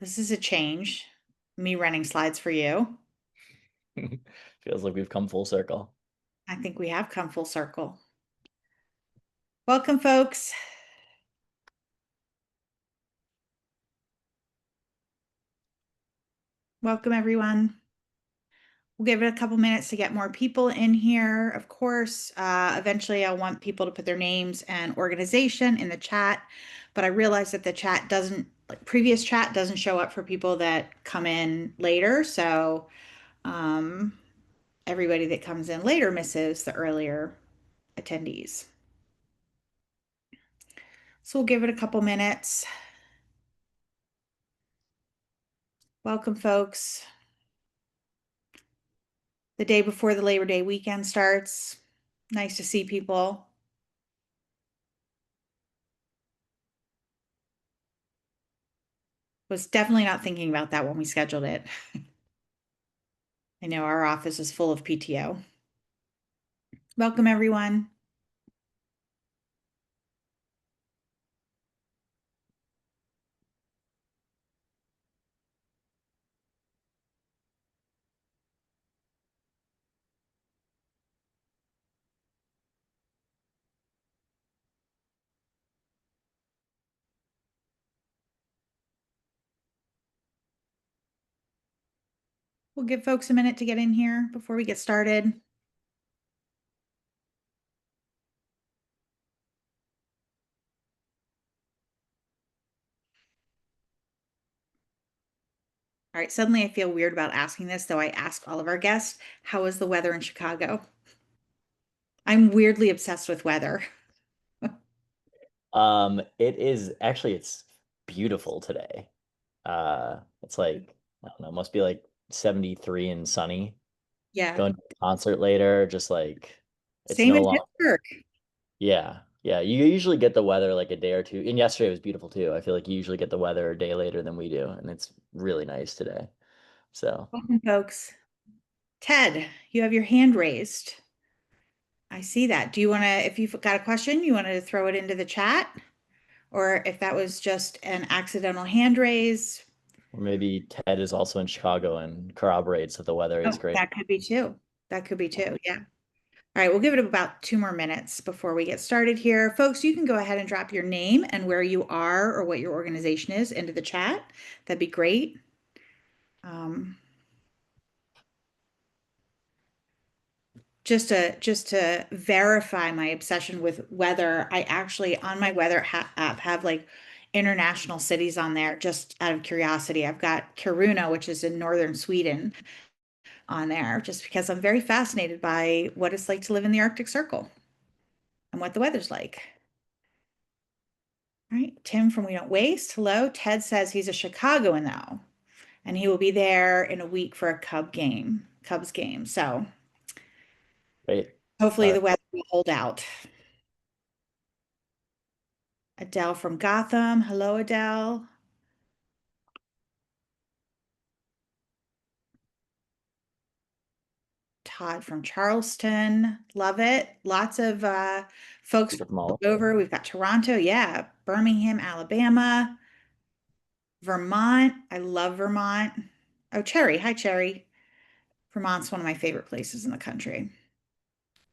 This is a change. Me running slides for you. Feels like we've come full circle. I think we have come full circle. Welcome, folks. Welcome, everyone. We'll give it a couple minutes to get more people in here. Of course, eventually I want people to put their names and organization in the chat, but I realize that the chat doesn't, like previous chat doesn't show up for people that come in later. So um, everybody that comes in later misses the earlier attendees. So we'll give it a couple minutes. Welcome, folks. The day before the Labor Day weekend starts. Nice to see people. Was definitely not thinking about that when we scheduled it. I know our office is full of PTO. Welcome, everyone. We'll give folks a minute to get in here before we get started. All right, suddenly I feel weird about asking this, though I ask all of our guests, how is the weather in Chicago? I'm weirdly obsessed with weather. It is actually it's beautiful today. It's like, I don't know, must be like 73 and sunny. Yeah, Going to a concert later, just like it's same no in long. Pittsburgh. Yeah. Yeah. You usually get the weather like a day or two. And yesterday was beautiful too. I feel like you usually get the weather a day later than we do, and it's really nice today. So Welcome, folks. Ted, you have your hand raised. I see that. Do you want to, if you've got a question, you want to throw it into the chat? Or if that was just an accidental hand raise? or maybe Ted is also in Chicago and corroborates that the weather is Oh, great. that could be too. That could be too. Yeah. All right, we'll give it about 2 more minutes before we get started here. Folks, you can go ahead and drop your name and where you are or what your organization is into the chat. That'd be great. Um, just to verify my obsession with weather, I actually on my weather app have like international cities on there just out of curiosity. I've got Kiruna, which is in northern Sweden, on there just because I'm very fascinated by what it's like to live in the Arctic Circle and what the weather's like. All right, Tim from We Don't Waste. Hello. Ted says he's a Chicagoan though, and he will be there in a week for a Cubs game. So Great. All hopefully the right. weather will hold out. Adele from Gotham. Hello, Adele. Todd from Charleston. Love it. Lots of folks People from from all all over. We've got Toronto, yeah, Birmingham, Alabama, Vermont. I love Vermont. Oh, Cherry. Hi, Cherry. Vermont's one of my favorite places in the country.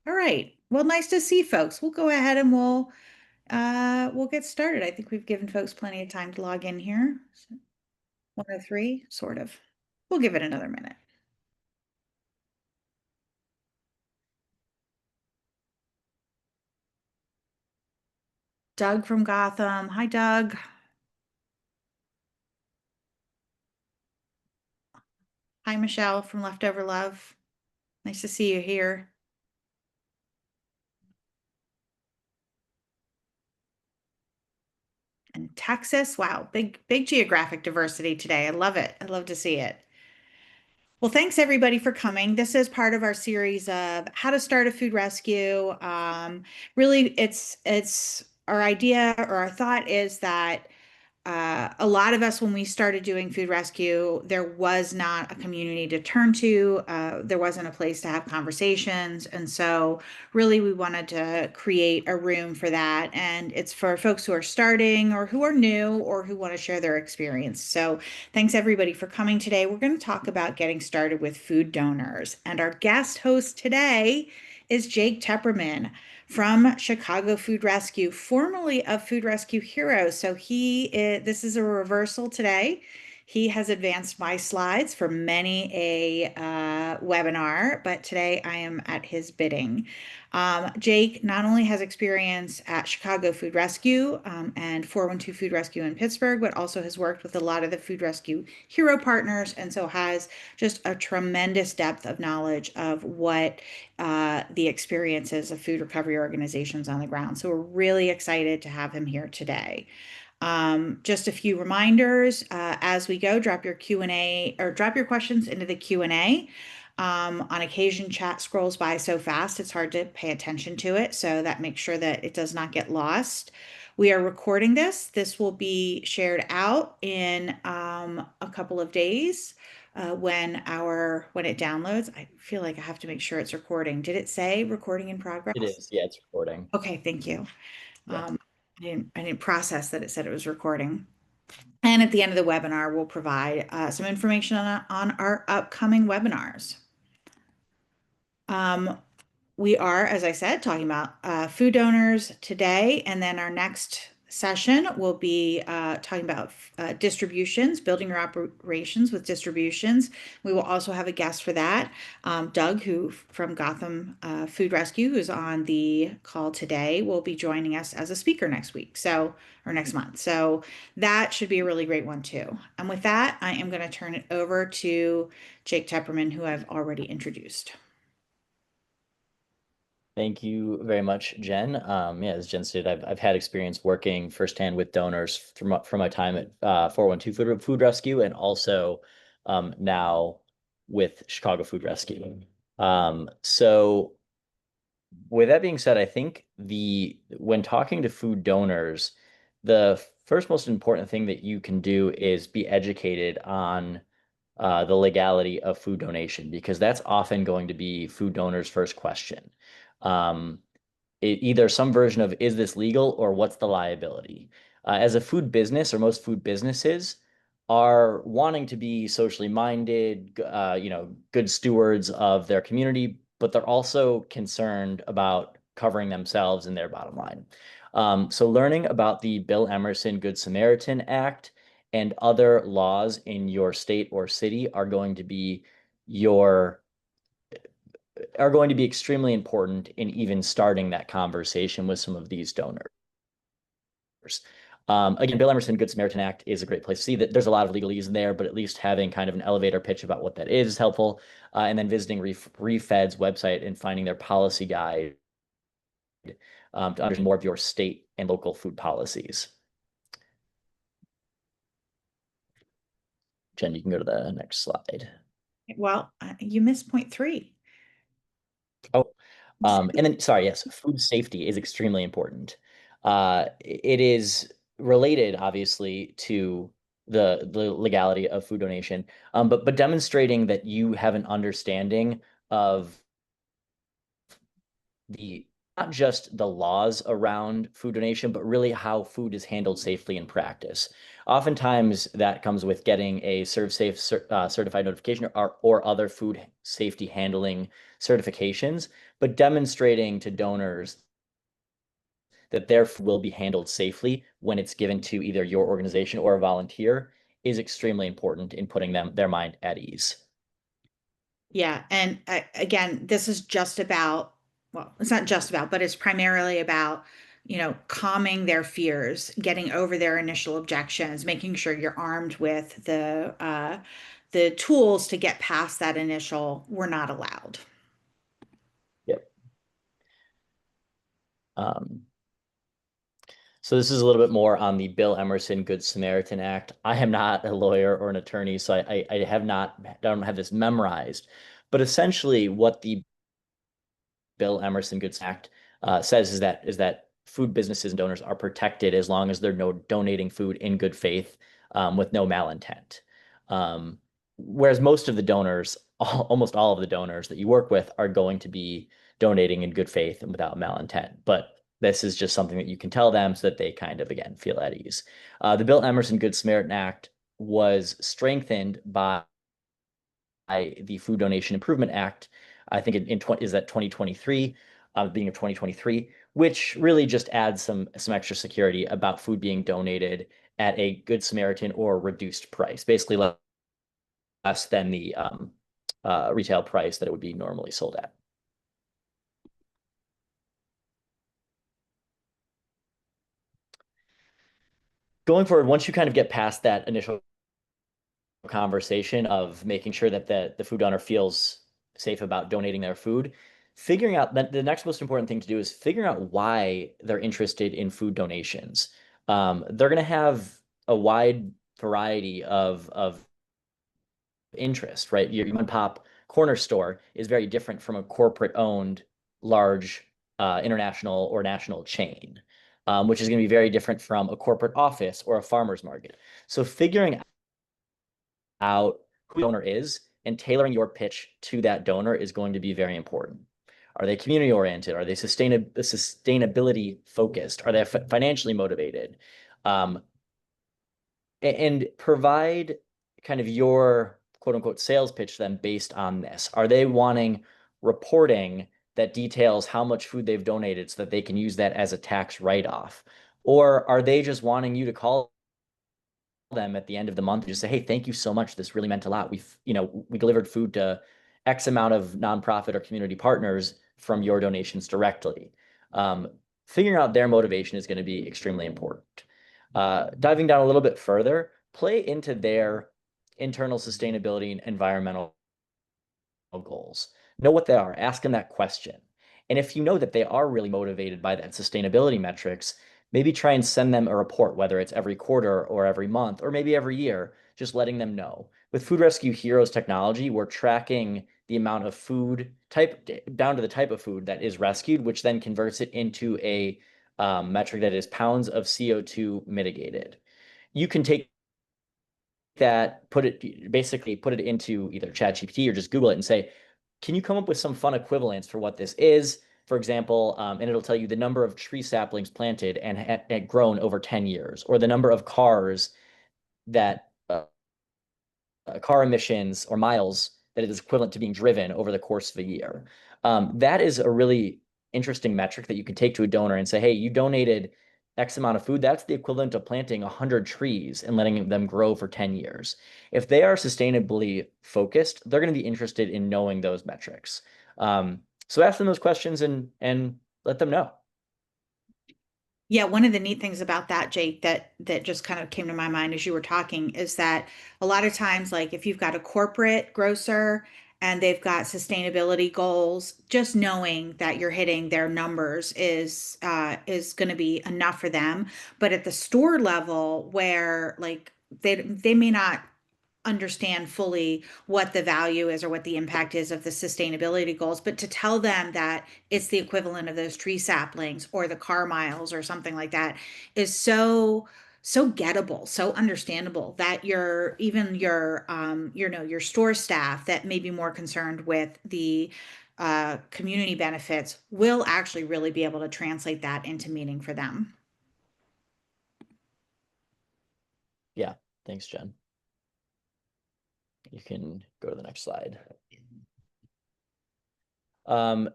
All right. Well, nice to see folks. We'll go ahead and we'll get started. I think we've given folks plenty of time to log in here. 103, sort of. We'll give it another minute. Doug from Gotham. Hi, Doug. Hi, Michelle from Leftover Love. Nice to see you here. And Texas. Wow, big geographic diversity today. I love it. I love to see it. Well, thanks everybody for coming. This is part of our series of how to start a food rescue. Really, it's our idea or our thought is that a lot of us, when we started doing food rescue, there was not a community to turn to. There wasn't a place to have conversations. And so, really, we wanted to create a room for that. And it's for folks who are starting or who are new or who want to share their experience. So, thanks everybody for coming today. We're going to talk about getting started with food donors. And our guest host today is Jake Tepperman from Chicago Food Rescue, formerly of Food Rescue Heroes. So this is a reversal today. He has advanced my slides for many a webinar, but today I am at his bidding. Jake not only has experience at Chicago Food Rescue and 412 Food Rescue in Pittsburgh, but also has worked with a lot of the Food Rescue Hero partners, and so has just a tremendous depth of knowledge of what the experiences of food recovery organizations on the ground. So we're really excited to have him here today. Just a few reminders as we go, drop your Q&A or drop your questions into the Q&A. On occasion, chat scrolls by so fast, it's hard to pay attention to it. So that makes sure that it does not get lost. We are recording this. This will be shared out in a couple of days when it downloads. I feel like I have to make sure it's recording. Did it say recording in It progress? is. Yeah, it's recording. Okay, thank you. Yeah. I didn't process that it said it was recording. And at the end of the webinar, we'll provide some information on our upcoming webinars. Um, we are, as I said, talking about food donors today, and then our next session will be talking about distributions, building your operations with distributions. We will also have a guest for that, Doug, who from Gotham Food Rescue, who's on the call today, will be joining us as a speaker next week, or next month. So that should be a really great one too. And with that, I am going to turn it over to Jake Tepperman, who I've already introduced. Thank you very much, Jen. Yeah, as Jen stated, I've had experience working firsthand with donors from my time at 412 Food Rescue, and also now with Chicago Food Rescue. So with that being said, I think the when talking to food donors, the first most important thing that you can do is be educated on the legality of food donation, because that's often going to be food donors' first question. Um, Either some version of is this legal or what's the liability? As a food business, or most food businesses are wanting to be socially minded, good stewards of their community, but they're also concerned about covering themselves and their bottom line. So learning about the Bill Emerson Good Samaritan Act and other laws in your state or city your are going to be extremely important in even starting that conversation with some of these donors. Again, Bill Emerson Good Samaritan Act is a great place to see that there's a lot of legalese in there, but at least having kind of an elevator pitch about what that is helpful. And then visiting ReFed's website and finding their policy guide to understand more of your state and local food policies. Jen, you can go to the next slide. Well, you missed point three. Oh, and then, sorry, yes, food safety is extremely important. It is related, obviously, to the legality of food donation, but demonstrating that you have an understanding of the not just the laws around food donation, but really how food is handled safely in practice. Oftentimes, that comes with getting a ServSafe certified notification or other food safety handling certifications, but demonstrating to donors that their food will be handled safely when it's given to either your organization or a volunteer is extremely important in putting their mind at ease. Yeah, and again, this is just about, well, it's not just about, but it's primarily about, calming their fears, getting over their initial objections, making sure you're armed with the tools to get past that initial, we're not allowed. Yep. Um, So this is a little bit more on the Bill Emerson Good Samaritan Act. I am not a lawyer or an attorney, so I don't have this memorized. But essentially, what the Bill Emerson Good Act says is that food businesses and donors are protected as long as they're no donating food in good faith, with no malintent. Um, Whereas most of the donors, almost all of the donors that you work with are going to be donating in good faith and without malintent. But this is just something that you can tell them so that they kind of, again, feel at ease. The Bill Emerson Good Samaritan Act was strengthened by the Food Donation Improvement Act. I think in 20, is that 2023, being of 2023, which really just adds some extra security about food being donated at a Good Samaritan or reduced price, basically less than the retail price that it would be normally sold at. Going forward, once you kind of get past that initial conversation of making sure that the food donor feels safe about donating their food, figuring out that the next most important thing to do is figuring out why they're interested in food donations. They're going to have a wide variety of interest, right? Your mom and pop corner store is very different from a corporate owned large international or national chain, which is going to be very different from a corporate office or a farmer's market. So figuring out who the donor is and tailoring your pitch to that donor is going to be very important. Are they community oriented? Are they sustainability focused? Are they financially motivated? Um, and provide kind of your quote unquote sales pitch to them based on this. Are they wanting reporting that details how much food they've donated so that they can use that as a tax write-off? Or are they just wanting you to call them at the end of the month and just say, hey, thank you so much. This really meant a lot. We delivered food to X amount of nonprofit or community partners from your donations directly. Um, Figuring out their motivation is going to be extremely important. Diving down a little bit further, play into their internal sustainability and environmental goals. Know what they are. Ask them that question. And if you know that they are really motivated by that sustainability metrics, maybe try and send them a report, whether it's every quarter or every month or maybe every year, just letting them know. With Food Rescue Heroes technology, we're tracking the amount of food type down to the type of food that is rescued, which then converts it into a metric that is pounds of CO2 mitigated. You can take that, basically put it into either ChatGPT or just Google it and say, can you come up with some fun equivalents for what this is? For example, and it'll tell you the number of tree saplings planted and had grown over 10 years, or the number of cars that car emissions or miles that it is equivalent to being driven over the course of a year. That is a really interesting metric that you can take to a donor and say, hey, you donated X amount of food. That's the equivalent of planting 100 trees and letting them grow for 10 years. If they are sustainably focused, they're going to be interested in knowing those metrics. So ask them those questions and let them know. Yeah, one of the neat things about that, Jake, that just kind of came to my mind as you were talking is that a lot of times, like if you've got a corporate grocer and they've got sustainability goals, just knowing that you're hitting their numbers is going to be enough for them. But at the store level, where like they may not understand fully what the value is or what the impact is of the sustainability goals, but to tell them that it's the equivalent of those tree saplings or the car miles or something like that is so gettable, so understandable that your store staff that may be more concerned with the community benefits will actually really be able to translate that into meaning for them. Yeah. Thanks, Jen. You can go to the next slide. Um,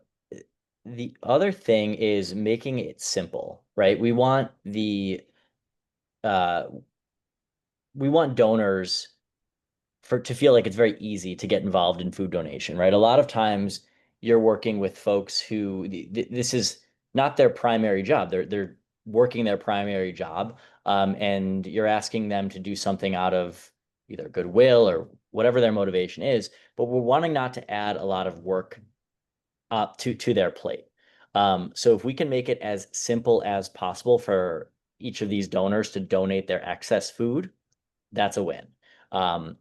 the other thing is making it simple, right? Uh, we want donors to feel like it's very easy to get involved in food donation, right? A lot of times you're working with folks who this is not their primary job. They're working their primary job, and you're asking them to do something out of either goodwill or whatever their motivation is. But we're wanting not to add a lot of work to their plate. So if we can make it as simple as possible for each of these donors to donate their excess food, that's a win. Um,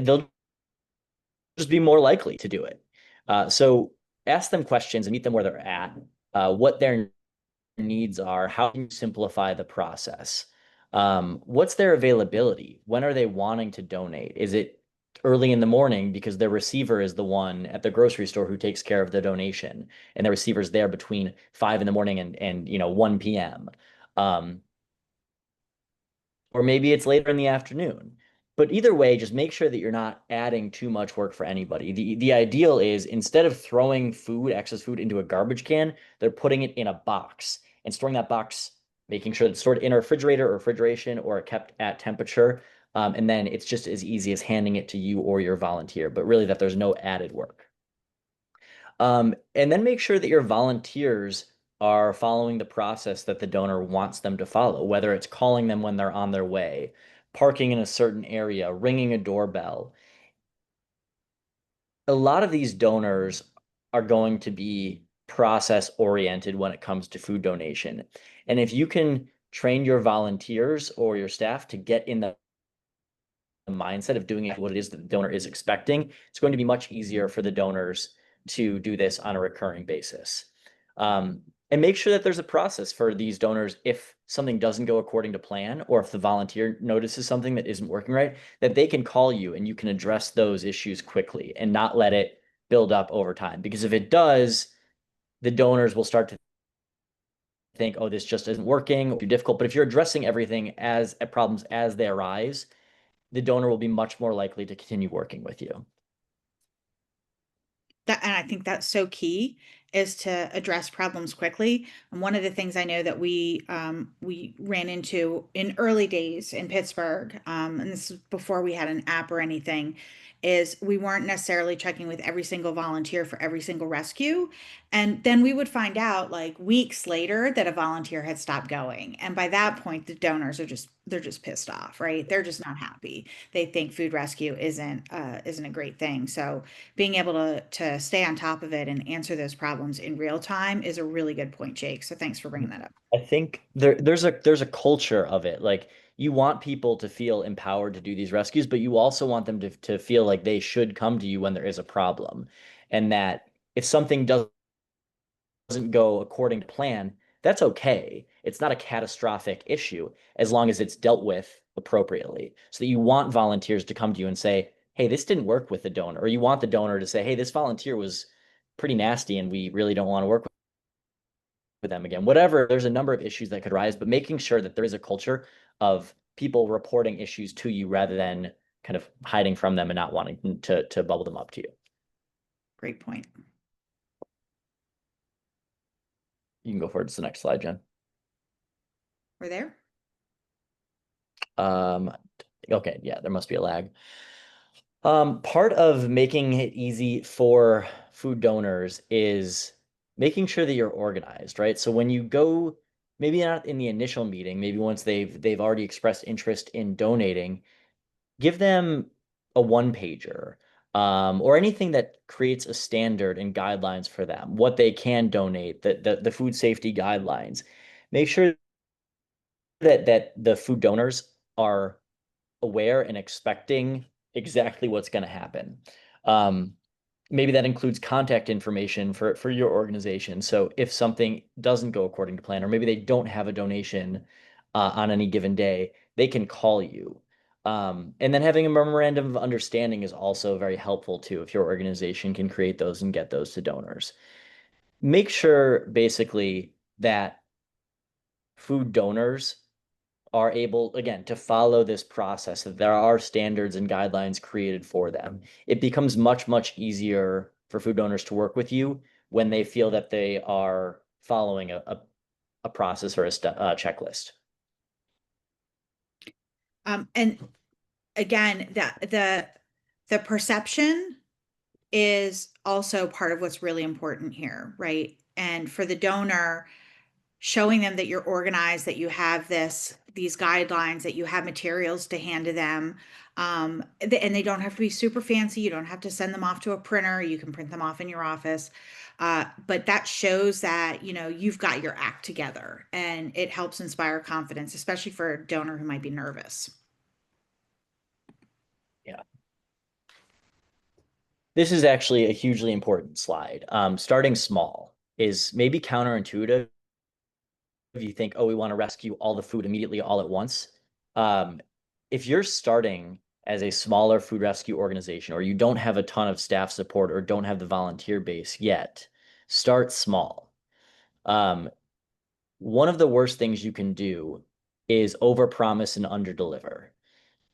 they'll just be more likely to do it. So ask them questions and meet them where they're at, what their needs are, how can you simplify the process? What's their availability? When are they wanting to donate? Is it early in the morning because their receiver is the one at the grocery store who takes care of the donation, and the receiver's there between 5 in the morning and 1 p.m. Um, or maybe it's later in the afternoon. But either way, just make sure that you're not adding too much work for anybody. The ideal is instead of throwing excess food into a garbage can, they're putting it in a box and storing that box, making sure it's stored in a refrigerator or refrigeration or kept at temperature. And then it's just as easy as handing it to you or your volunteer, but really that there's no added work. And then make sure that your volunteers are following the process that the donor wants them to follow, whether it's calling them when they're on their way, parking in a certain area, ringing a doorbell. A lot of these donors are going to be process oriented when it comes to food donation. And if you can train your volunteers or your staff to get in the mindset of doing what it is that the donor is expecting, it's going to be much easier for the donors to do this on a recurring basis. And make sure that there's a process for these donors if something doesn't go according to plan, or if the volunteer notices something that isn't working right, that they can call you and you can address those issues quickly and not let it build up over time. Because if it does, the donors will start to think, oh, this just isn't working, too difficult. But if you're addressing everything as problems as they arise, the donor will be much more likely to continue working with you. That, and I think that's so key, is to address problems quickly. And one of the things I know that we ran into in early days in Pittsburgh, and this is before we had an app or anything, is we weren't necessarily checking with every single volunteer for every single rescue. And then we would find out like weeks later that a volunteer had stopped going. And by that point, the donors are they're just pissed off, right? They're just not happy. They think food rescue isn't a great thing. So being able to stay on top of it and answer those problems in real time is a really good point, Jake. So thanks for bringing that up. I think there's a culture of it. Like you want people to feel empowered to do these rescues, but you also want them to feel like they should come to you when there is a problem. And that if something doesn't go according to plan, that's okay. It's not a catastrophic issue as long as it's dealt with appropriately. So that you want volunteers to come to you and say, hey, this didn't work with the donor. Or you want the donor to say, hey, this volunteer was pretty nasty and we really don't want to work with them again. Whatever, there's a number of issues that could rise, but making sure that there is a culture of people reporting issues to you rather than kind of hiding from them and not wanting to bubble them up to you. Great point. You can go forward to the next slide, Jen. We're there. Um, okay, yeah, there must be a lag. Part of making it easy for food donors is making sure that you're organized, right? So when you go, maybe not in the initial meeting, maybe once they've already expressed interest in donating, give them a one pager, or anything that creates a standard and guidelines for them, what they can donate, the food safety guidelines. Make sure that the food donors are aware and expecting exactly what's going to happen. Um, Maybe that includes contact information for your organization. So if something doesn't go according to plan, or maybe they don't have a donation on any given day, they can call you. And then having a memorandum of understanding is also very helpful too, if your organization can create those and get those to donors. Make sure basically that food donors are able, again, to follow this process, that there are standards and guidelines created for them. It becomes much, much easier for food donors to work with you when they feel that they are following a process or a checklist. And again, that the perception is also part of what's really important here, right? And for the donor, showing them that you're organized, that you have these guidelines, that you have materials to hand to them. And they don't have to be super fancy. You don't have to send them off to a printer. You can print them off in your office. But that shows that, you've got your act together, and it helps inspire confidence, especially for a donor who might be nervous. Yeah. This is actually a hugely important slide. Starting small is maybe counterintuitive you think, oh, we want to rescue all the food immediately all at once. Um, if you're starting as a smaller food rescue organization, or you don't have a ton of staff support or don't have the volunteer base yet, start small. Um, one of the worst things you can do is overpromise and underdeliver.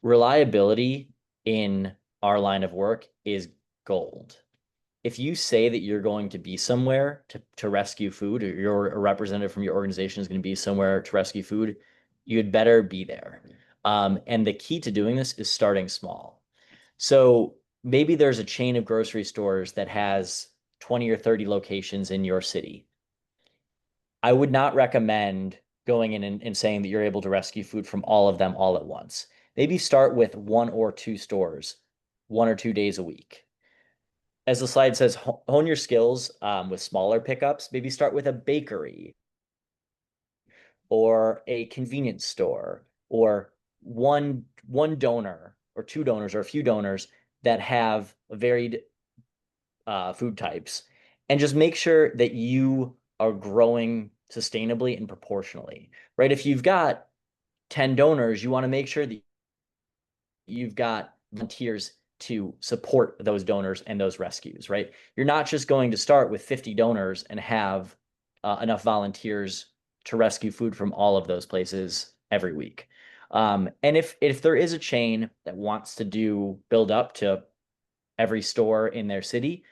Reliability in our line of work is gold. If you say that you're going to be somewhere to rescue food, or you're a representative from your organization is going to be somewhere to rescue food, you'd better be there. And the key to doing this is starting small. So maybe there's a chain of grocery stores that has 20 or 30 locations in your city. I would not recommend going in and saying that you're able to rescue food from all of them all at once. Maybe start with one or two stores, 1 or 2 days a week. As the slide says, hone your skills with smaller pickups. Maybe start with a bakery or a convenience store, or one donor or two donors or a few donors that have varied food types, and just make sure that you are growing sustainably and proportionally, right? If you've got 10 donors, you want to make sure that you've got volunteers to support those donors and those rescues, right? You're not just going to start with 50 donors and have enough volunteers to rescue food from all of those places every week. And if there is a chain that wants to build up to every store in their city,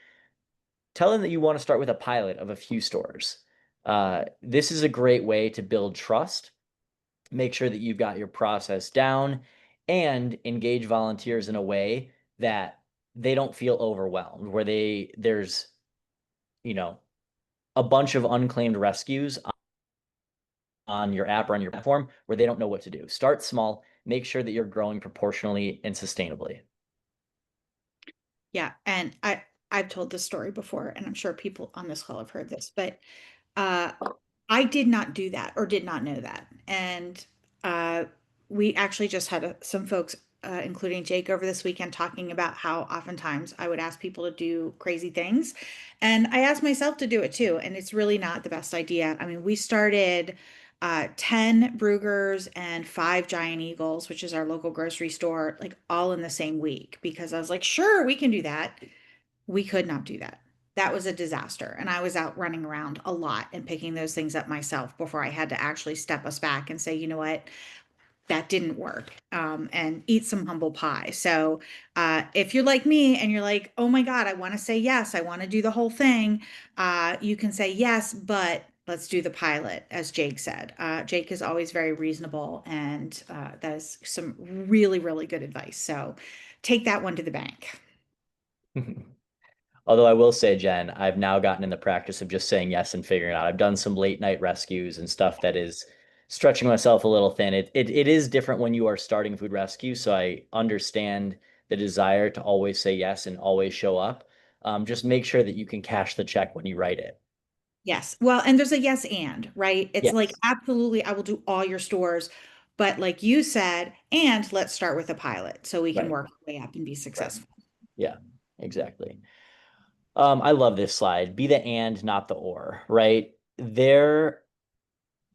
tell them that you want to start with a pilot of a few stores. This is a great way to build trust, make sure that you've got your process down, and engage volunteers in a way that they don't feel overwhelmed, where there's, you know, a bunch of unclaimed rescues on your app or on your platform where they don't know what to do. Start small, make sure that you're growing proportionally and sustainably. Yeah, and I've told this story before, and I'm sure people on this call have heard this, but uh, I did not do that or did not know that. And uh, we actually just had some folks, including Jake, over this weekend talking about how oftentimes I would ask people to do crazy things. And I asked myself to do it too. And it's really not the best idea. I mean, we started 10 Brugers and 5 Giant Eagles, which is our local grocery store, like all in the same week because I was like, sure, we can do that. We could not do that. That was a disaster. And I was out running around a lot and picking those things up myself before I had to actually step us back and say, you know what, that didn't work, and eat some humble pie. So if you're like me and you're like, oh my God, I want to say yes, I want to do the whole thing, you can say yes, but let's do the pilot, as Jake said. Jake is always very reasonable, and that is some really, really good advice. So take that one to the bank. Although I will say, Jen, I've now gotten in the practice of just saying yes and figuring it out. I've done some late night rescues and stuff that is stretching myself a little thin. It is different when you are starting food rescue, so I understand the desire to always say yes and always show up. Just make sure that you can cash the check when you write it. Yes. Well, and there's a yes and, right? It's like, Yes. absolutely, I will do all your stores. But like you said, and let's start with a pilot so we can Right. work our way up and be Right. successful. Yeah, exactly. I love this slide. Be the and, not the or, right? There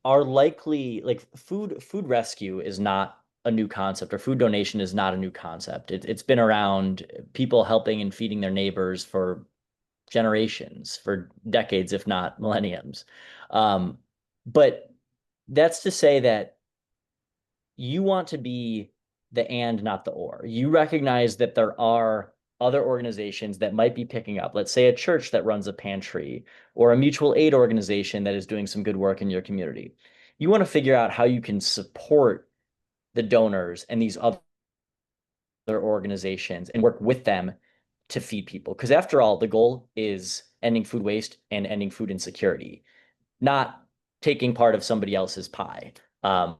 are likely like food rescue is not a new concept, or food donation is not a new concept. It's been around, people helping and feeding their neighbors for generations, for decades, if not millenniums. Um, but that's to say that you want to be the and, not the or. You recognize that there are other organizations that might be picking up, let's say a church that runs a pantry or a mutual aid organization that is doing some good work in your community. You want to figure out how you can support the donors and these other organizations and work with them to feed people. Because after all, the goal is ending food waste and ending food insecurity, not taking part of somebody else's pie. No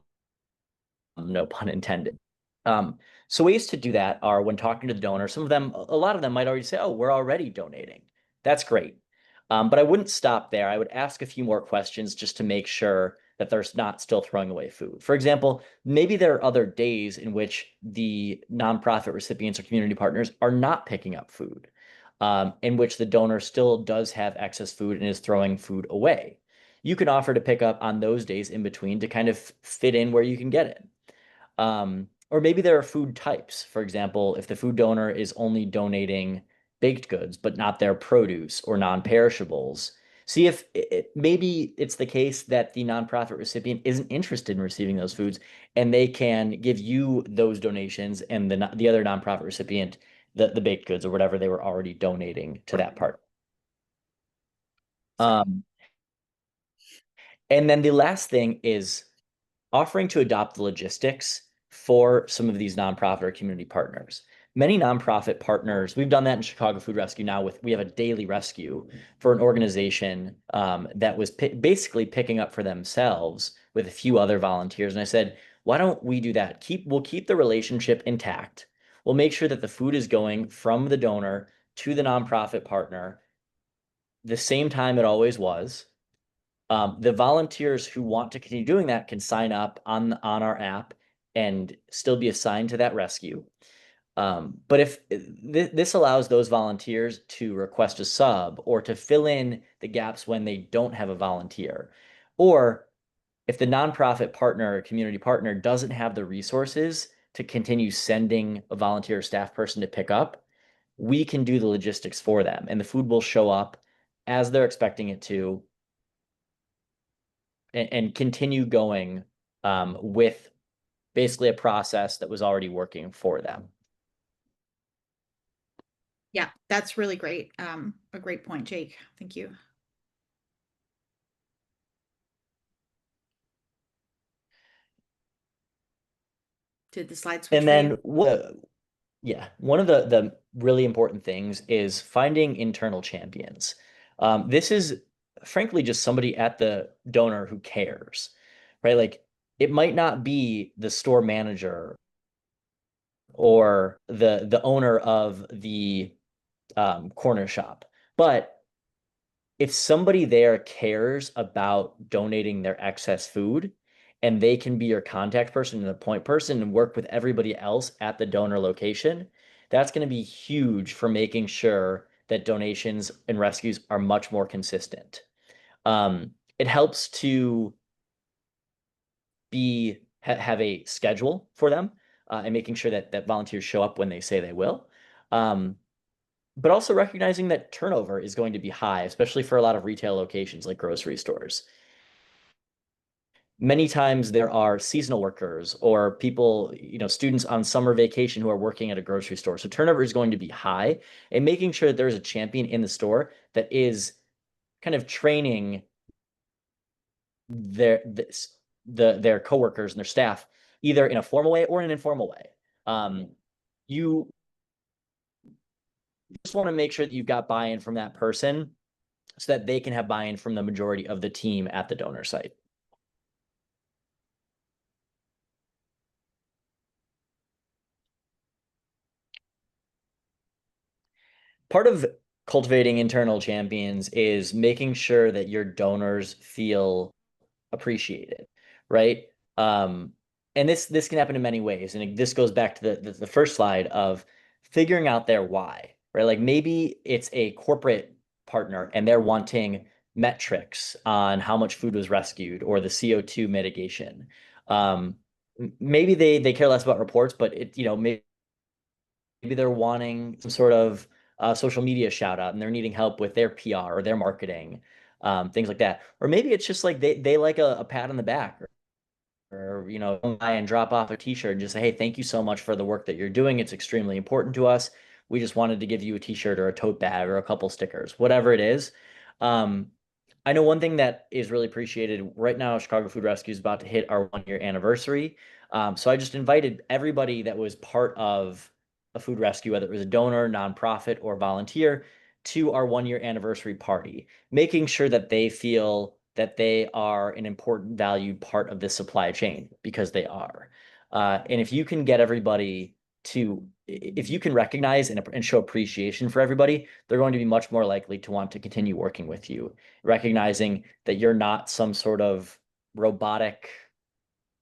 pun intended. Um, so ways to do that are when talking to the donor, some of them, a lot of them might already say, oh, we're already donating. That's great. But I wouldn't stop there. I would ask a few more questions just to make sure that they're not still throwing away food. For example, maybe there are other days in which the nonprofit recipients or community partners are not picking up food, in which the donor still does have excess food and is throwing food away. you can offer to pick up on those days in between to kind of fit in where you can get it. Or maybe there are food types. For example, if the food donor is only donating baked goods, but not their produce or non-perishables, see if maybe it's the case that the nonprofit recipient isn't interested in receiving those foods, and they can give you those donations and the other nonprofit recipient the baked goods or whatever they were already donating to that part. So, Um, and then the last thing is offering to adopt the logistics for some of these nonprofit or community partners. Many nonprofit partners, we've done that in Chicago Food Rescue now we have a daily rescue for an organization that was basically picking up for themselves with a few other volunteers. And I said, why don't we do that? We'll keep the relationship intact. We'll make sure that the food is going from the donor to the nonprofit partner the same time it always was. The volunteers who want to continue doing that can sign up on our app and still be assigned to that rescue. But if this allows those volunteers to request a sub or to fill in the gaps when they don't have a volunteer, or if the nonprofit partner or community partner doesn't have the resources to continue sending a volunteer or staff person to pick up, we can do the logistics for them, and the food will show up as they're expecting it to and continue going with basically a process that was already working for them. yeah, that's really great. A great point, Jake. Thank you. Did the slide switch And for you? then yeah, one of the really important things is finding internal champions. This is frankly just somebody at the donor who cares, right? Like it might not be the store manager or the owner of the corner shop, but if somebody there cares about donating their excess food and they can be your contact person and the point person and work with everybody else at the donor location, that's going to be huge for making sure that donations and rescues are much more consistent. It helps to have a schedule for them and making sure that volunteers show up when they say they will. Um, but also recognizing that turnover is going to be high, especially for a lot of retail locations like grocery stores. Many times there are seasonal workers or people, students on summer vacation who are working at a grocery store. So turnover is going to be high, and making sure that there's a champion in the store that is kind of training their this their coworkers and their staff either in a formal way or in an informal way. You just want to make sure that you've got buy-in from that person so that they can have buy-in from the majority of the team at the donor site. Part of cultivating internal champions is making sure that your donors feel appreciated, right? Um, and this can happen in many ways. And this goes back to the first slide of figuring out their why, right? Like maybe it's a corporate partner and they're wanting metrics on how much food was rescued or the CO2 mitigation. Um, Maybe they care less about reports, but maybe they're wanting some sort of social media shout out and they're needing help with their PR or their marketing, things like that. Or maybe it's just like they like a pat on the back or buy and drop off a t-shirt and just say, hey, thank you so much for the work that you're doing. It's extremely important to us. We just wanted to give you a t-shirt or a tote bag or a couple stickers, whatever it is. Um, I know one thing that is really appreciated right now. Chicago Food Rescue is about to hit our 1 year anniversary. So I just invited everybody that was part of a food rescue, whether it was a donor, nonprofit, or volunteer, to our 1 year anniversary party, making sure that they feel that they are an important, valued part of this supply chain because they are. And if you can get everybody if you can recognize and show appreciation for everybody, they're going to be much more likely to want to continue working with you, recognizing that you're not some sort of robotic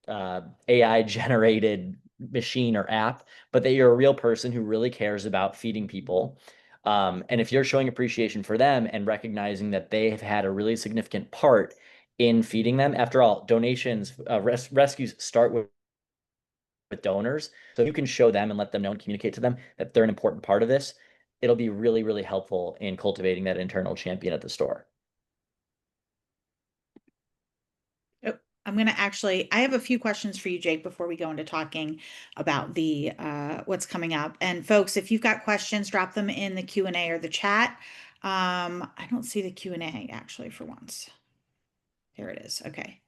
AI generated machine or app, but that you're a real person who really cares about feeding people. And if you're showing appreciation for them and recognizing that they have had a really significant part in feeding them. After all, donations, rescues start with donors. So you can show them and let them know and communicate to them that they're an important part of this. It'll be really, really helpful in cultivating that internal champion at the store. Oh, I'm going to actually, I have a few questions for you, Jake, before we go into talking about the what's coming up. And folks, if you've got questions, drop them in the Q&A or the chat. I don't see the Q&A actually for once. There it is. Okay.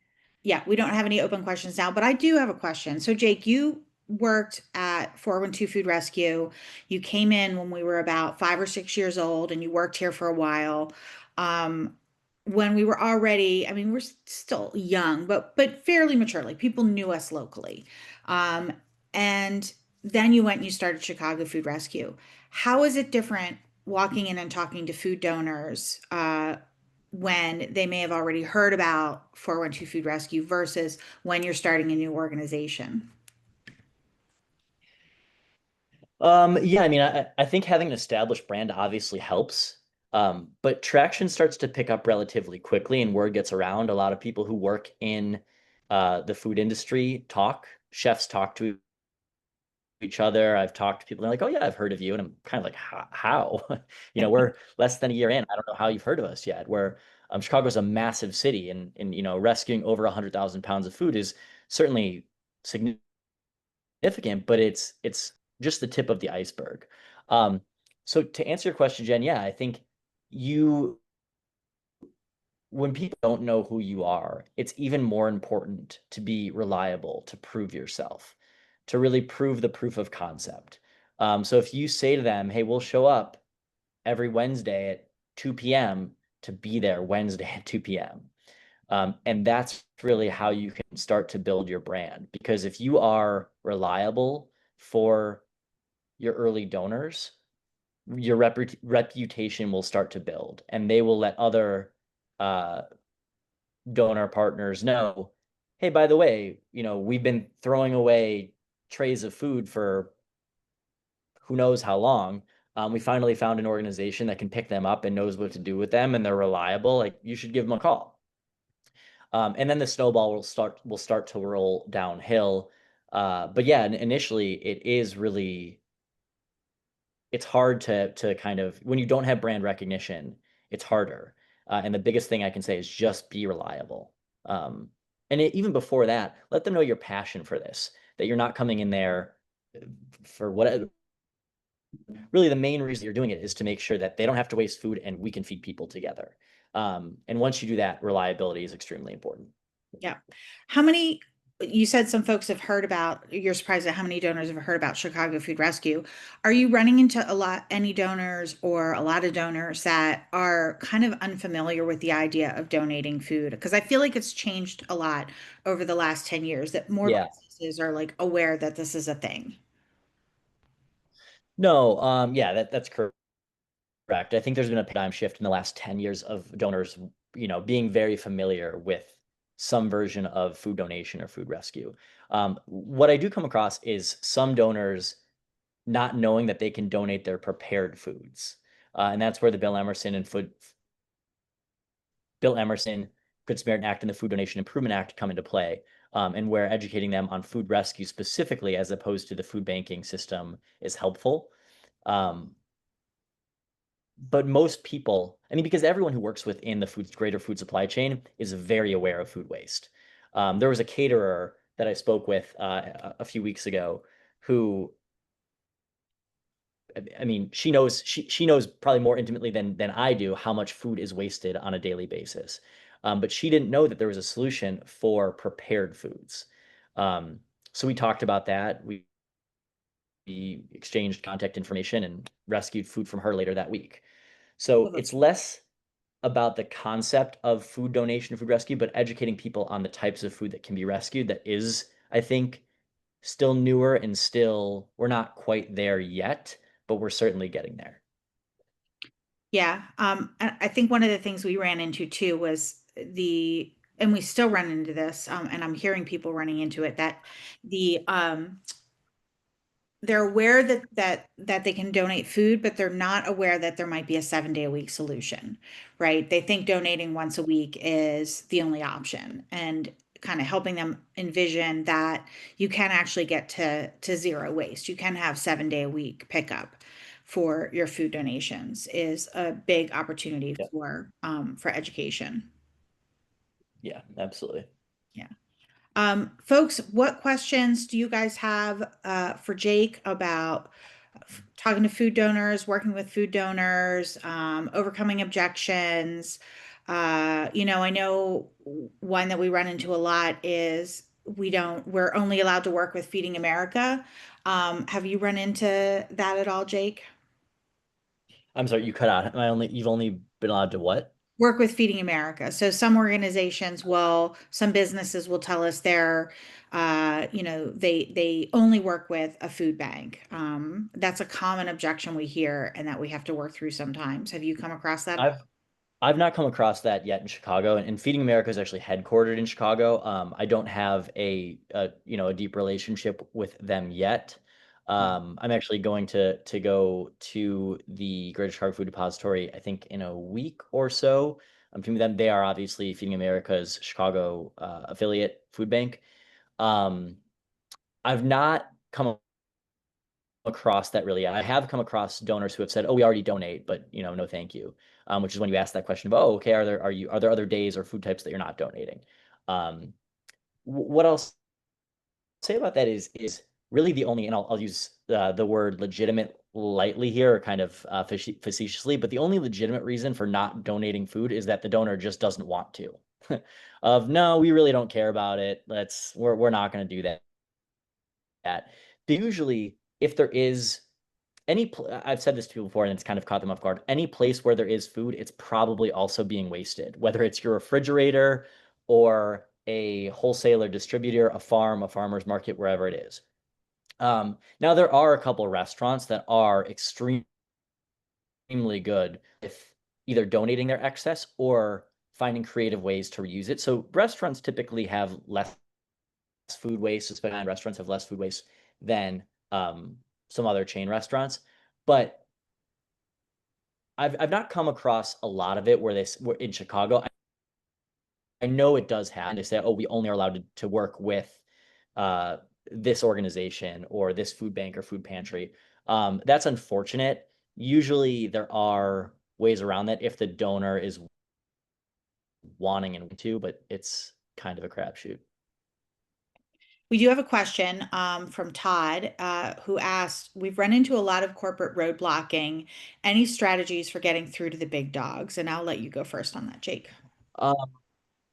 Yeah, we don't have any open questions now, but I do have a question. So, Jake, you worked at 412 Food Rescue. You came in when we were about 5 or 6 years old, and you worked here for a while. Um, when we were already, I mean, we're still young, but fairly mature. Like people knew us locally. Um, and then you went and you started Chicago Food Rescue. How is it different walking in and talking to food donors? When they may have already heard about 412 Food Rescue versus when you're starting a new organization. Yeah, I mean, I think having an established brand obviously helps. But traction starts to pick up relatively quickly and word gets around. A lot of people who work in the food industry talk, chefs talk to each other. I've talked to people, they're like, oh yeah, I've heard of you. And I'm kind of like, how? We're less than a year in. I don't know how you've heard of us yet. Where Chicago's a massive city and rescuing over 100,000 pounds of food is certainly significant, but it's just the tip of the iceberg. Um, so to answer your question, Jen, yeah, I think you when people don't know who you are, it's even more important to be reliable, to prove yourself, to really prove the proof of concept. So if you say to them, hey, we'll show up every Wednesday at 2 p.m. to be there Wednesday at 2 p.m. And that's really how you can start to build your brand. Because if you are reliable for your early donors, your reputation will start to build and they will let other uh, donor partners know, hey, by the way, we've been throwing away trays of food for who knows how long. We finally found an organization that can pick them up and knows what to do with them and they're reliable. Like you should give them a call. And then the snowball will start to roll downhill. But yeah, initially it is really it's hard to kind of when you don't have brand recognition, it's harder. And the biggest thing I can say is just be reliable. Um, even before that, let them know your passion for this, that you're not coming in there for what really the main reason you're doing it is to make sure that they don't have to waste food and we can feed people together. And once you do that, reliability is extremely important. Yeah. How many, you said some folks have heard about, you're surprised at how many donors have heard about Chicago Food Rescue. Are you running into any donors or a lot of donors that are kind of unfamiliar with the idea of donating food? Because I feel like it's changed a lot over the last 10 years that more Yeah. businesses are like aware that this is a thing. No, yeah, that's correct. Correct. I think there's been a paradigm shift in the last 10 years of donors, being very familiar with some version of food donation or food rescue. What I do come across is some donors not knowing that they can donate their prepared foods. And that's where the Bill Emerson, Good Samaritan Act, and the Food Donation Improvement Act come into play. And where educating them on food rescue specifically, as opposed to the food banking system, is helpful. Um, but most people, I mean, because everyone who works within the greater food supply chain is very aware of food waste. There was a caterer that I spoke with a few weeks ago who, I mean, she knows probably more intimately than I do how much food is wasted on a daily basis. But she didn't know that there was a solution for prepared foods. Um, so we talked about that. We exchanged contact information and rescued food from her later that week. Well, So that's it's less about the concept of food donation, food rescue, but educating people on the types of food that can be rescued. That is, I think, still newer and still, we're not quite there yet, but we're certainly getting there. Yeah. I think one of the things we ran into too was and we still run into this, and I'm hearing people running into it, that the they're aware that they can donate food, but they're not aware that there might be a 7 day a week solution, right? They think donating once a week is the only option, and kind of helping them envision that you can actually get to zero waste. You can have 7 day a week pickup for your food donations is a big opportunity Yeah, for education. yeah, absolutely. Yeah. Folks, what questions do you guys have for Jake about talking to food donors, working with food donors, overcoming objections? I know one that we run into a lot is we're only allowed to work with Feeding America. Have you run into that at all, Jake? I'm sorry, you cut out. You've only been allowed to what? Work with Feeding America. So some businesses will tell us they only work with a food bank. That's a common objection we hear and that we have to work through sometimes. Have you come across that? I've I've not come across that yet in Chicago, and Feeding America is actually headquartered in Chicago. I don't have a deep relationship with them yet. I'm actually going to go to the Greater Chicago Food Depository, I think in a week or so. To them, they are obviously Feeding America's Chicago affiliate food bank. Um, I've not come across that really. I have come across donors who have said, "Oh, we already donate, but no, thank you." Which is when you ask that question of, "Oh, okay, are there other days or food types that you're not donating?" Um, what I'll say about that is really the only, and I'll use the word legitimate lightly here, or kind of facetiously, but the only legitimate reason for not donating food is that the donor just doesn't want to. Of no, we really don't care about it. We're not going to do that. Usually, if there is I've said this to people before and it's kind of caught them off guard. Any place where there is food, it's probably also being wasted, whether it's your refrigerator or a wholesaler distributor, a farm, a farmer's market, wherever it is. Now there are a couple of restaurants that are extremely good with either donating their excess or finding creative ways to reuse it. So restaurants typically have less food waste, especially restaurants have less food waste than some other chain restaurants. But I've not come across a lot of it where in Chicago. I know it does happen. They say, "Oh, we only are allowed to work with uh, this organization or this food bank or food pantry." That's unfortunate. Usually, there are ways around that if the donor is wanting and to, but it's kind of a crapshoot. We do have a question from Todd, who asked, "We've run into a lot of corporate road blocking. Any strategies for getting through to the big dogs?" And I'll let you go first on that, Jake. Um,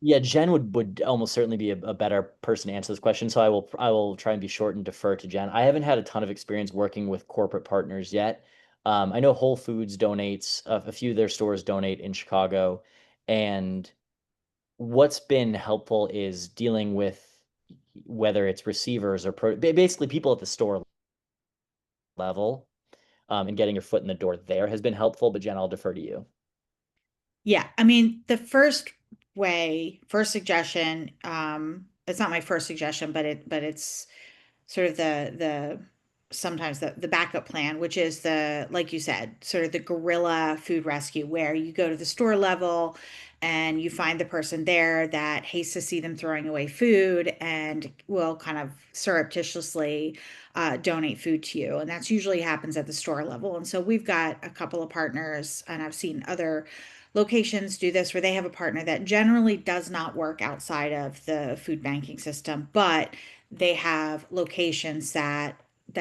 Yeah, Jen would almost certainly be a better person to answer this question. So I will try and be short and defer to Jen. I haven't had a ton of experience working with corporate partners yet. I know Whole Foods donates, a few of their stores donate in Chicago, and what's been helpful is dealing with whether it's receivers or basically people at the store level, and getting your foot in the door there has been helpful. But Jen, I'll defer to you. Yeah, I mean, the first suggestion, it's not my first suggestion, but it's sort of the sometimes the backup plan, which is like you said, sort of the guerrilla food rescue, where you go to the store level and you find the person there that hates to see them throwing away food and will kind of surreptitiously donate food to you. And that's usually happens at the store level. And so we've got a couple of partners, and I've seen other locations do this where they have a partner that generally does not work outside of the food banking system, but they have locations that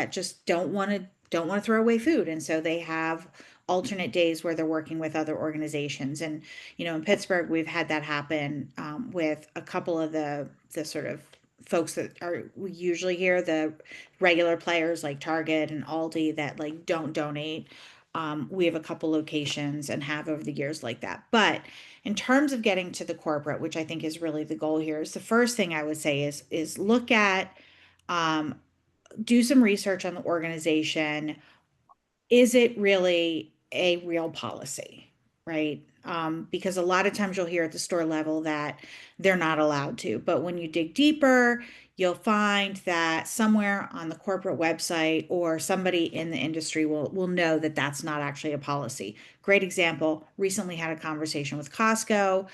just don't want to throw away food, and so they have alternate days where they're working with other organizations. And in Pittsburgh we've had that happen with a couple of the sort of folks that are we usually hear, the regular players like Target and Aldi that like don't donate. We have a couple locations and have over the years like that. But in terms of getting to the corporate, which I think is really the goal here, is the first thing I would say is look at, um, do some research on the organization. Is it really a real policy, right? because a lot of times you'll hear at the store level that they're not allowed to. But when you dig deeper, you'll find that somewhere on the corporate website or somebody in the industry will know that that's not actually a policy. Great example. Recently had a conversation with Costco,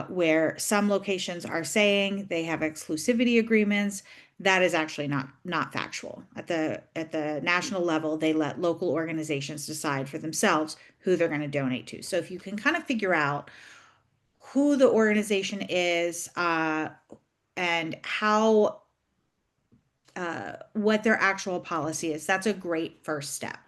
where some locations are saying they have exclusivity agreements. That is actually not factual. At the national level, they let local organizations decide for themselves who they're going to donate to. So if you can kind of figure out who the organization is, and how what their actual policy is, that's a great first step.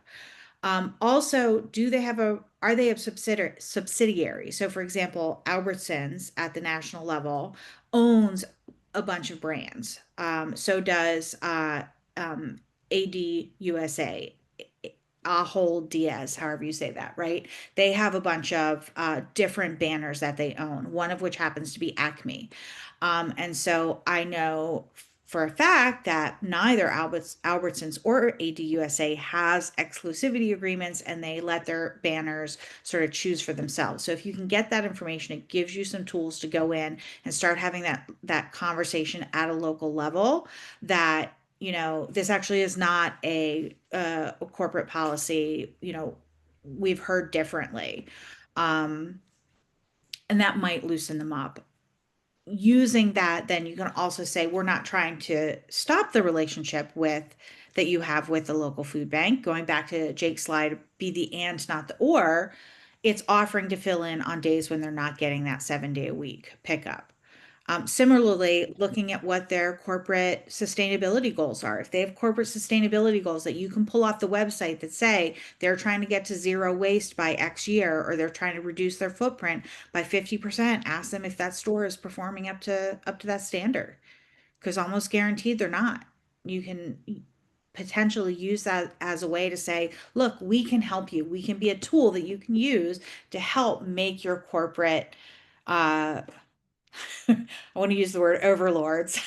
Also, do they have a are they a subsidiary? So, for example, Albertsons at the national level owns a bunch of brands. So does ADUSA, Ahold Diaz, however you say that, right? They have a bunch of different banners that they own, one of which happens to be Acme. And so I know for a fact that neither Albertsons or ADUSA has exclusivity agreements, and they let their banners sort of choose for themselves. So if you can get that information, it gives you some tools to go in and start having that conversation at a local level, that this actually is not a corporate policy, we've heard differently. Um, and that might loosen them up. Using that, then you can also say, we're not trying to stop the relationship that you have with the local food bank. Going back to Jake's slide, be the and, not the or. It's offering to fill in on days when they're not getting that 7 day a week pickup. Similarly, looking at what their corporate sustainability goals are. If they have corporate sustainability goals that you can pull off the website that say they're trying to get to zero waste by X year, or they're trying to reduce their footprint by 50%, ask them if that store is performing up to that standard. Because almost guaranteed they're not. You can potentially use that as a way to say, look, we can help you. We can be a tool that you can use to help make your corporate uh, I want to use the word overlords,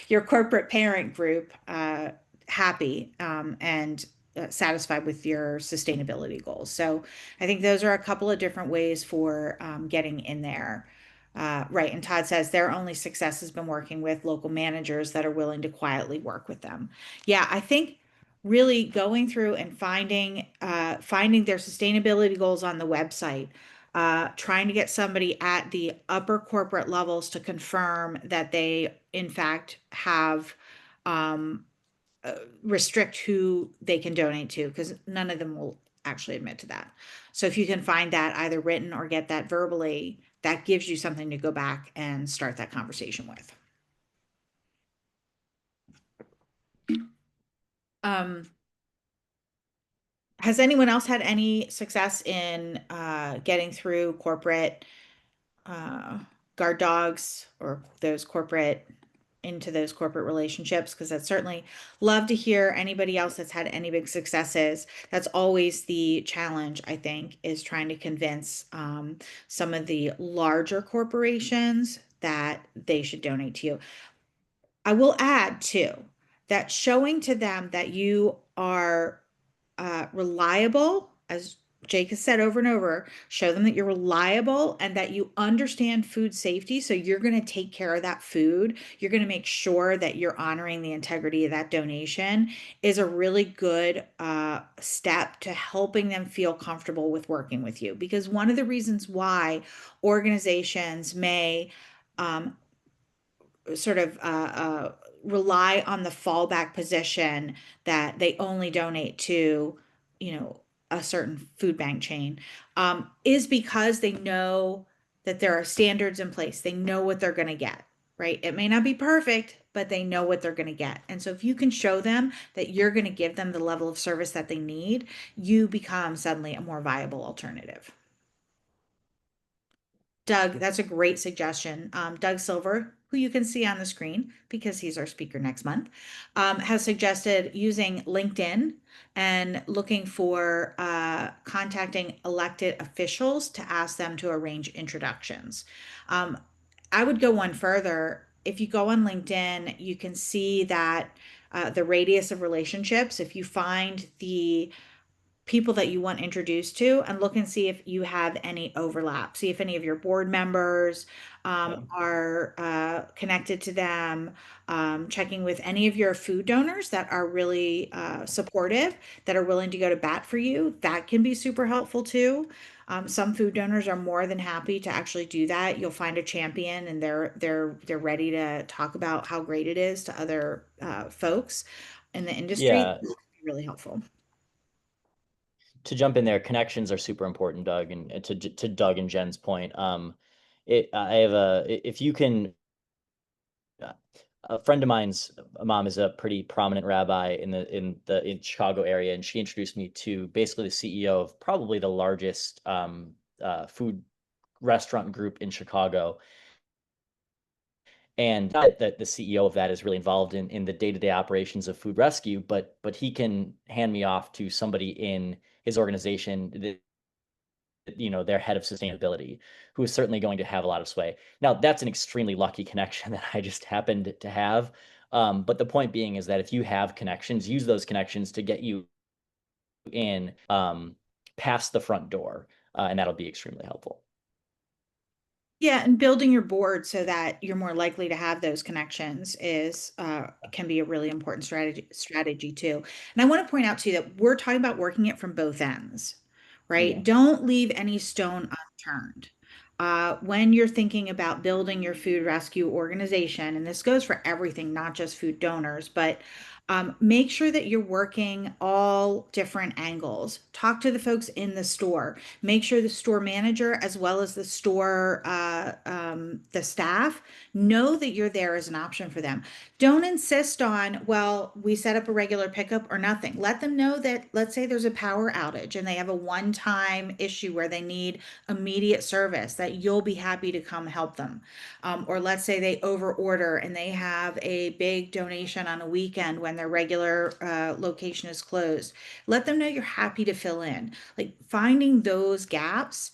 your corporate parent group, happy, and satisfied with your sustainability goals. So I think those are a couple of different ways for getting in there. Right. And Todd says their only success has been working with local managers that are willing to quietly work with them. Yeah, I think really going through and finding their sustainability goals on the website, trying to get somebody at the upper corporate levels to confirm that they, in fact, have um, restrict who they can donate to, because none of them will actually admit to that. So if you can find that either written or get that verbally, that gives you something to go back and start that conversation with. Um, has anyone else had any success in getting through corporate uh, guard dogs, or those corporate relationships? Because I'd certainly love to hear anybody else that's had any big successes. That's always the challenge, I think, is trying to convince some of the larger corporations that they should donate to you. I will add too that showing to them that you are reliable, as Jake has said over and over, show them that you're reliable and that you understand food safety. So you're going to take care of that food. You're going to make sure that you're honoring the integrity of that donation, is a really good step to helping them feel comfortable with working with you. Because one of the reasons why organizations may um, sort of rely on the fallback position that they only donate to, a certain food bank chain, is because they know that there are standards in place. They know what they're going to get, right? It may not be perfect, but they know what they're going to get. And so if you can show them that you're going to give them the level of service that they need, you become suddenly a more viable alternative. Doug, that's a great suggestion. Doug Silver, who you can see on the screen because he's our speaker next month, has suggested using LinkedIn and looking for contacting elected officials to ask them to arrange introductions. Um, I would go one further. If you go on LinkedIn, you can see that the radius of relationships, if you find the people that you want introduced to and look and see if you have any overlap. See if any of your board members Yeah. are connected to them. Checking with any of your food donors that are really supportive, that are willing to go to bat for you. That can be super helpful too. Some food donors are more than happy to actually do that. You'll find a champion, and they're ready to talk about how great it is to other folks in the industry. Yeah. That can be really helpful. To jump in there, connections are super important, Doug, and to Doug and Jen's point. I have if you can, uh, a friend of mine's mom is a pretty prominent rabbi in Chicago area, and she introduced me to basically the CEO of probably the largest food restaurant group in Chicago. And not that the CEO of that is really involved in the day-to-day operations of food rescue, but he can hand me off to somebody in his organization that, their head of sustainability, who is certainly going to have a lot of sway. Now, that's an extremely lucky connection that I just happened to have. But the point being is that if you have connections, use those connections to get you in past the front door, and that'll be extremely helpful. Yeah, and building your board so that you're more likely to have those connections is can be a really important strategy too. And I want to point out too that we're talking about working it from both ends, right? Yeah. Don't leave any stone unturned. When you're thinking about building your food rescue organization, and this goes for everything, not just food donors, but make sure that you're working all different angles. Talk to the folks in the store. Make sure the store manager, as well as the store, the staff, know that you're there as an option for them. Don't insist on, well, we set up a regular pickup or nothing. Let them know that, let's say there's a power outage and they have a one-time issue where they need immediate service, that you'll be happy to come help them. Or let's say they over order and they have a big donation on a weekend when their regular location is closed. Let them know you're happy to fill in. Like finding those gaps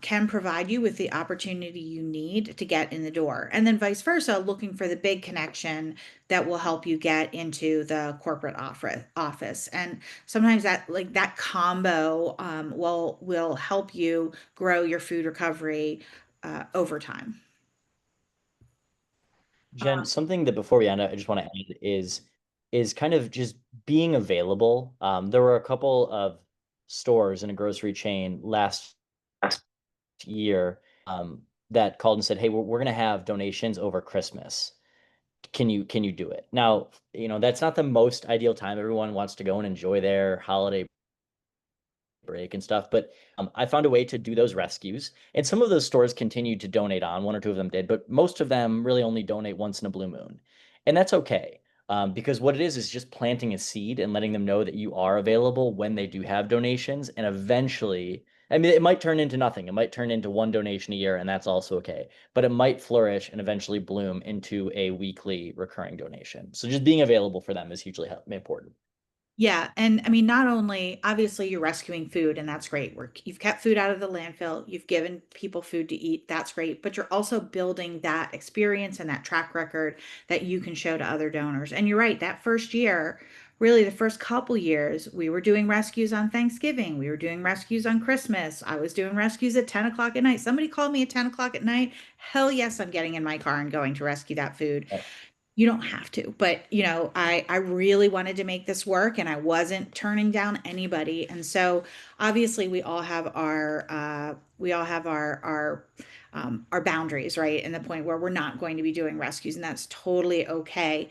can provide you with the opportunity you need to get in the door. And then vice versa, looking for the big connection that will help you get into the corporate office. And sometimes that like that combo will help you grow your food recovery over time. Jen, something that before we end, I just want to add is kind of just being available. There were a couple of stores in a grocery chain last year that called and said, "Hey, we're going to have donations over Christmas. Can you do it?" Now, that's not the most ideal time. Everyone wants to go and enjoy their holiday break and stuff. But I found a way to do those rescues. And some of those stores continued to donate on, one or two of them did, but most of them really only donate once in a blue moon. And that's okay. Because what it is just planting a seed and letting them know that you are available when they do have donations. And eventually, I mean, it might turn into nothing. It might turn into one donation a year, and that's also okay. But it might flourish and eventually bloom into a weekly recurring donation. So just being available for them is hugely important. Yeah, and I mean, not only obviously you're rescuing food, and that's great. You've kept food out of the landfill, you've given people food to eat, that's great. But you're also building that experience and that track record that you can show to other donors. And you're right, that first year, really the first couple years, we were doing rescues on Thanksgiving, we were doing rescues on Christmas. I was doing rescues at 10 o'clock at night. Somebody called me at 10 o'clock at night. Hell yes, I'm getting in my car and going to rescue that food. You don't have to, but I really wanted to make this work and I wasn't turning down anybody. And so obviously we all have our boundaries, right? And the point where we're not going to be doing rescues, and that's totally okay.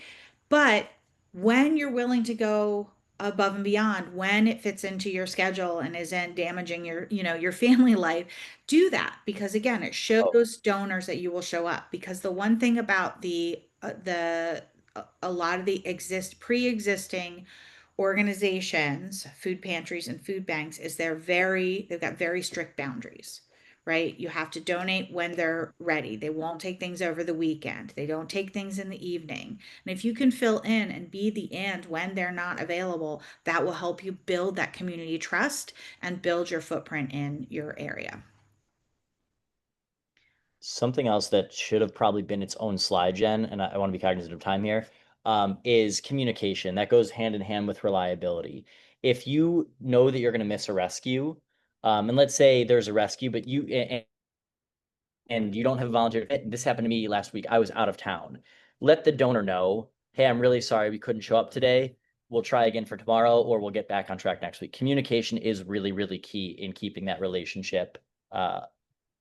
But when you're willing to go above and beyond, when it fits into your schedule and isn't damaging your family life, do that, because again, it Oh, shows donors that you will show up. Because the one thing about a lot of the pre-existing organizations, food pantries and food banks, is they've got very strict boundaries, right? You have to donate when they're ready. They won't take things over the weekend. They don't take things in the evening. And if you can fill in and be the and when they're not available, that will help you build that community trust and build your footprint in your area. something else that should have probably been its own slide, Jen, and I want to be cognizant of time here, is communication. That goes hand in hand with reliability. if you know that you're going to miss a rescue, and let's say there's a rescue, but and you don't have a volunteer. This happened to me last week. I was out of town. Let the donor know, hey, I'm really sorry we couldn't show up today. We'll try again for tomorrow, or we'll get back on track next week. Communication is really, really key in keeping that relationship uh,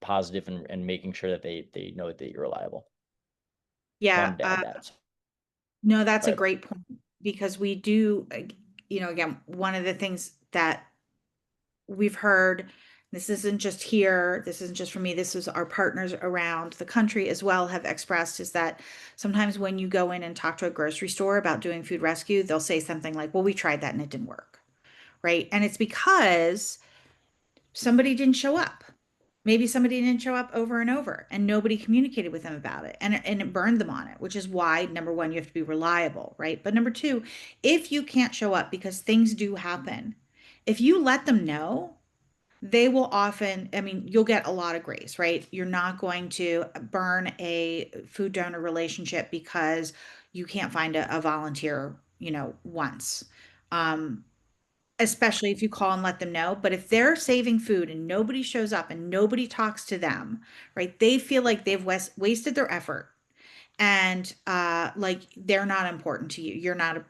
positive and making sure that they know that you're reliable. Yeah, Wanted to add that. no, that's a Sorry. great point because we do, again, one of the things that we've heard, this isn't just here, this isn't just for me, this is our partners around the country as well have expressed is that sometimes when you go in and talk to a grocery store about doing food rescue, they'll say something like, well, we tried that and it didn't work, right? And it's because somebody didn't show up. Maybe somebody didn't show up over and over and nobody communicated with them about it and it burned them on it, which is why number one, you have to be reliable, right? But number two, if you can't show up because things do happen, if you let them know, they will often, I mean, you'll get a lot of grace, right? You're not going to burn a food donor relationship because you can't find a volunteer, once. Um, Especially if you call and let them know. But if they're saving food and nobody shows up and nobody talks to them, right? They feel like they've wasted their effort and like they're not important to you.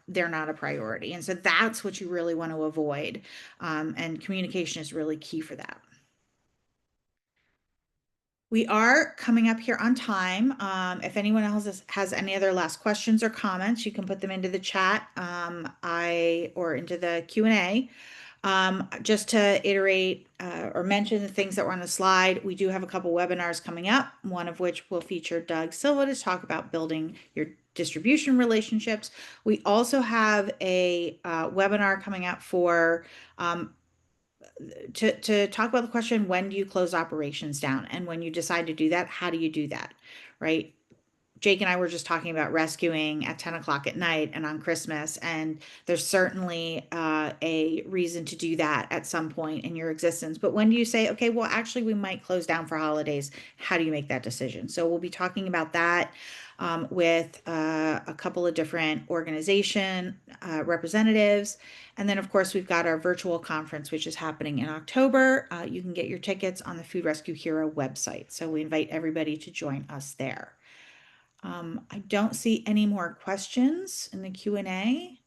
They're not a priority. And so that's what you really want to avoid. And communication is really key for that. We are coming up here on time. If anyone else has any other last questions or comments, you can put them into the chat, or into the Q&A. Just to iterate or mention the things that were on the slide, we do have a couple webinars coming up, one of which will feature Doug Silva to talk about building your distribution relationships. We also have a webinar coming up for um, to talk about the question, when do you close operations down? And when you decide to do that, how do you do that? Right? Jake and I were just talking about rescuing at 10 o'clock at night and on Christmas. And there's certainly a reason to do that at some point in your existence. But when do you say, okay, well, actually, we might close down for holidays? How do you make that decision? So we'll be talking about that with a couple of different organization representatives. And then, of course, we've got our virtual conference, which is happening in October. You can get your tickets on the Food Rescue Hero website. So we invite everybody to join us there. I don't see any more questions in the Q&A.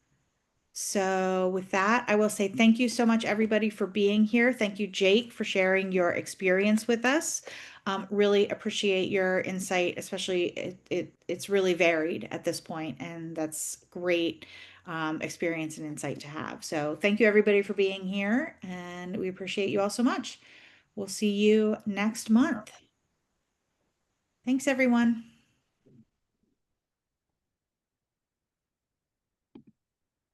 So with that, I will say thank you so much, everybody, for being here. Thank you, Jake, for sharing your experience with us. Really appreciate your insight, especially it's really varied at this point, and that's great experience and insight to have. So thank you, everybody, for being here, and we appreciate you all so much. We'll see you next month. Thanks, everyone.